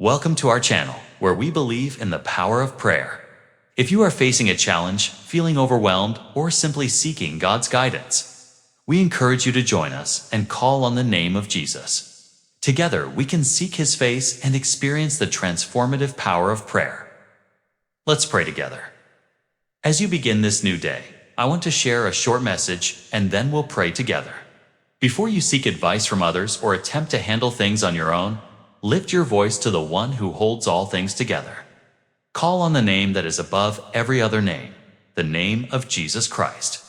Welcome to our channel, where we believe in the power of prayer. If you are facing a challenge, feeling overwhelmed, or simply seeking God's guidance, we encourage you to join us and call on the name of Jesus. Together, we can seek His face and experience the transformative power of prayer. Let's pray together. As you begin this new day, I want to share a short message, and then we'll pray together. Before you seek advice from others or attempt to handle things on your own, lift your voice to the one who holds all things together. Call on the name that is above every other name, the name of Jesus Christ.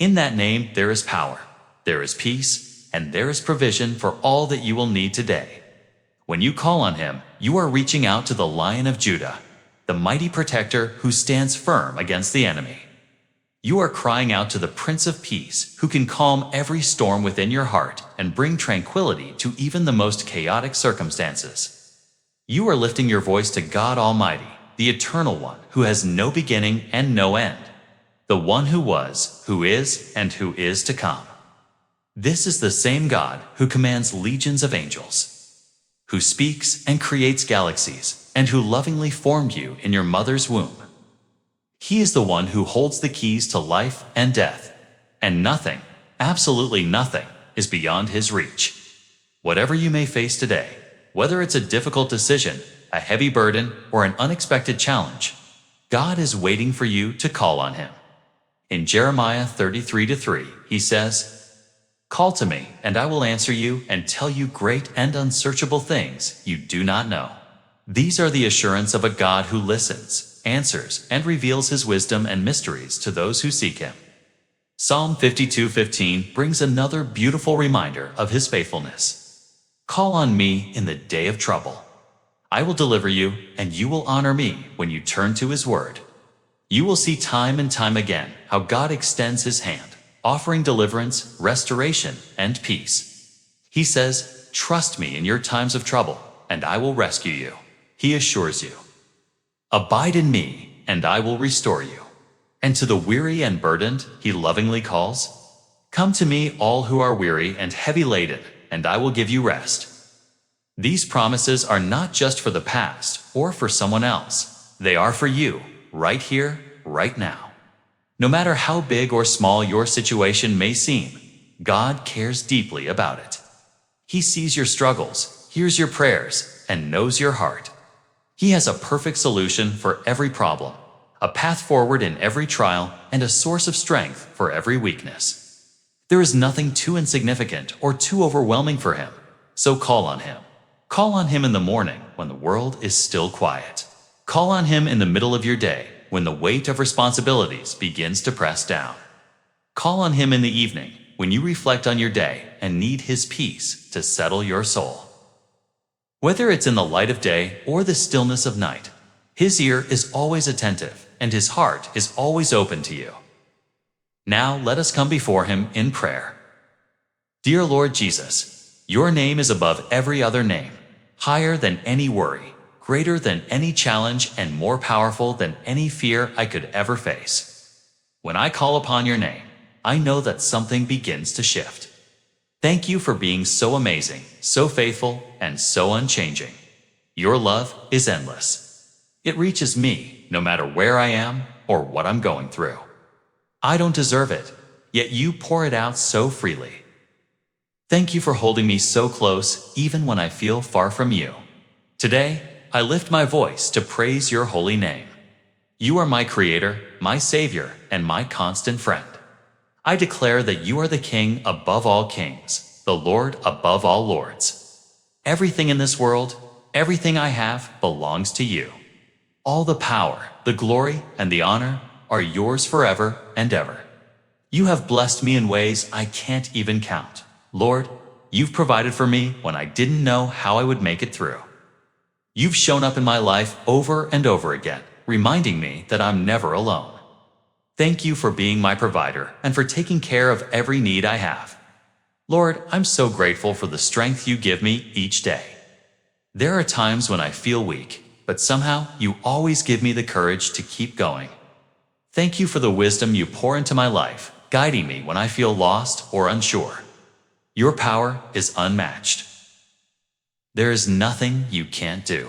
In that name there is power, there is peace, and there is provision for all that you will need today. When you call on Him, you are reaching out to the Lion of Judah, the mighty protector who stands firm against the enemy. You are crying out to the Prince of Peace, who can calm every storm within your heart and bring tranquility to even the most chaotic circumstances. You are lifting your voice to God Almighty, the Eternal One, who has no beginning and no end, the one who was, who is, and who is to come. This is the same God who commands legions of angels, who speaks and creates galaxies, and who lovingly formed you in your mother's womb. He is the one who holds the keys to life and death, and nothing, absolutely nothing, is beyond His reach. Whatever you may face today, whether it's a difficult decision, a heavy burden, or an unexpected challenge, God is waiting for you to call on Him. In Jeremiah 33:3, He says, "Call to me, and I will answer you and tell you great and unsearchable things you do not know." These are the assurance of a God who listens, answers, and reveals His wisdom and mysteries to those who seek Him. Psalm 52:15 brings another beautiful reminder of His faithfulness. "Call on me in the day of trouble. I will deliver you, and you will honor me when you turn to His word." You will see time and time again how God extends His hand, offering deliverance, restoration, and peace. He says, "Trust me in your times of trouble, and I will rescue you." He assures you, "Abide in me, and I will restore you." And to the weary and burdened, He lovingly calls, "Come to me, all who are weary and heavy laden, and I will give you rest." These promises are not just for the past or for someone else. They are for you, right here, right now. No matter how big or small your situation may seem, God cares deeply about it. He sees your struggles, hears your prayers, and knows your heart. He has a perfect solution for every problem, a path forward in every trial, and a source of strength for every weakness. There is nothing too insignificant or too overwhelming for Him, so call on Him. Call on Him in the morning when the world is still quiet. Call on Him in the middle of your day when the weight of responsibilities begins to press down. Call on Him in the evening when you reflect on your day and need His peace to settle your soul. Whether it's in the light of day or the stillness of night, His ear is always attentive and His heart is always open to you. Now let us come before Him in prayer. Dear Lord Jesus, Your name is above every other name, higher than any worry, greater than any challenge, and more powerful than any fear I could ever face. When I call upon Your name, I know that something begins to shift. Thank You for being so amazing, so faithful, and so unchanging. Your love is endless. It reaches me, no matter where I am or what I'm going through. I don't deserve it, yet You pour it out so freely. Thank You for holding me so close, even when I feel far from You. Today, I lift my voice to praise Your holy name. You are my Creator, my Savior, and my constant friend. I declare that You are the King above all kings, the Lord above all lords. Everything in this world, everything I have, belongs to You. All the power, the glory, and the honor are Yours forever and ever. You have blessed me in ways I can't even count. Lord, You've provided for me when I didn't know how I would make it through. You've shown up in my life over and over again, reminding me that I'm never alone. Thank You for being my provider and for taking care of every need I have. Lord, I'm so grateful for the strength You give me each day. There are times when I feel weak, but somehow You always give me the courage to keep going. Thank You for the wisdom You pour into my life, guiding me when I feel lost or unsure. Your power is unmatched. There is nothing you can't do.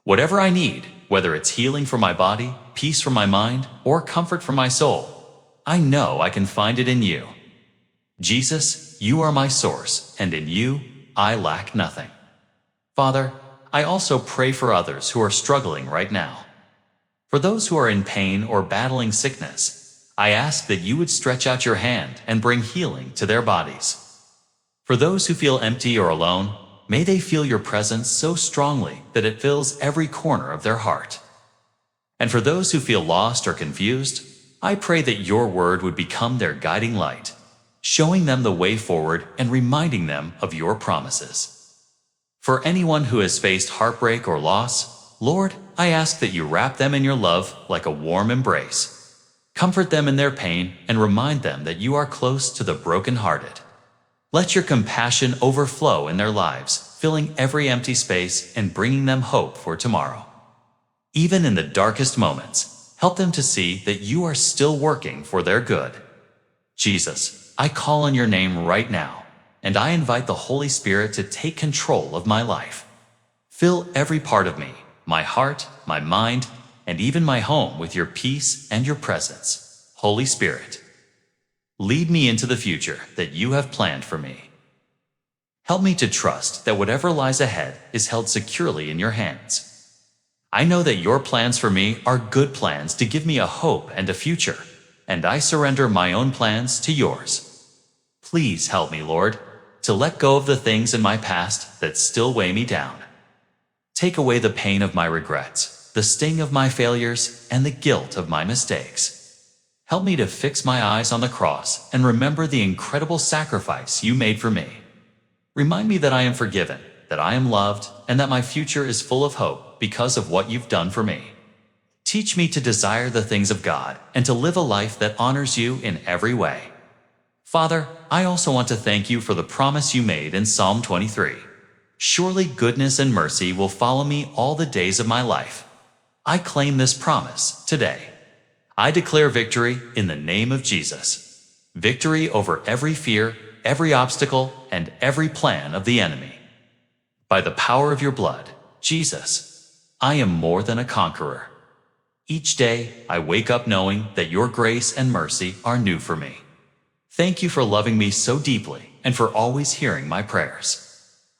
Whatever I need, whether it's healing for my body, peace for my mind, or comfort for my soul, I know I can find it in you. Jesus, you are my source, and in you, I lack nothing. Father, I also pray for others who are struggling right now. For those who are in pain or battling sickness, I ask that you would stretch out your hand and bring healing to their bodies. For those who feel empty or alone, may they feel your presence so strongly that it fills every corner of their heart. And for those who feel lost or confused, I pray that your word would become their guiding light, showing them the way forward and reminding them of your promises. For anyone who has faced heartbreak or loss, Lord, I ask that you wrap them in your love like a warm embrace. Comfort them in their pain and remind them that you are close to the brokenhearted. Let your compassion overflow in their lives, filling every empty space and bringing them hope for tomorrow. Even in the darkest moments, help them to see that you are still working for their good. Jesus, I call on your name right now, and I invite the Holy Spirit to take control of my life. Fill every part of me, my heart, my mind, and even my home with your peace and your presence. Holy Spirit, lead me into the future that you have planned for me. Help me to trust that whatever lies ahead is held securely in your hands. I know that your plans for me are good plans to give me a hope and a future, and I surrender my own plans to yours. Please help me, Lord, to let go of the things in my past that still weigh me down. Take away the pain of my regrets, the sting of my failures, and the guilt of my mistakes. Help me to fix my eyes on the cross and remember the incredible sacrifice you made for me. Remind me that I am forgiven, that I am loved, and that my future is full of hope because of what you've done for me. Teach me to desire the things of God and to live a life that honors you in every way. Father, I also want to thank you for the promise you made in Psalm 23. Surely goodness and mercy will follow me all the days of my life. I claim this promise today. I declare victory in the name of Jesus. Victory over every fear, every obstacle, and every plan of the enemy. By the power of your blood, Jesus, I am more than a conqueror. Each day, I wake up knowing that your grace and mercy are new for me. Thank you for loving me so deeply and for always hearing my prayers.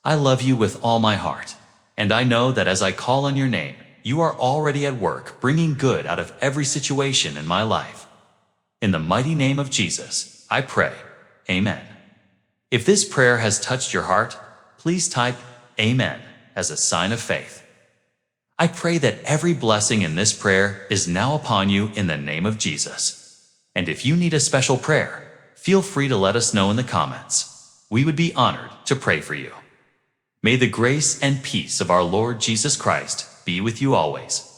I love you with all my heart, and I know that as I call on your name, you are already at work bringing good out of every situation in my life. In the mighty name of Jesus, I pray. Amen. If this prayer has touched your heart, please type Amen as a sign of faith. I pray that every blessing in this prayer is now upon you in the name of Jesus. And if you need a special prayer, feel free to let us know in the comments. We would be honored to pray for you. May the grace and peace of our Lord Jesus Christ be with you always.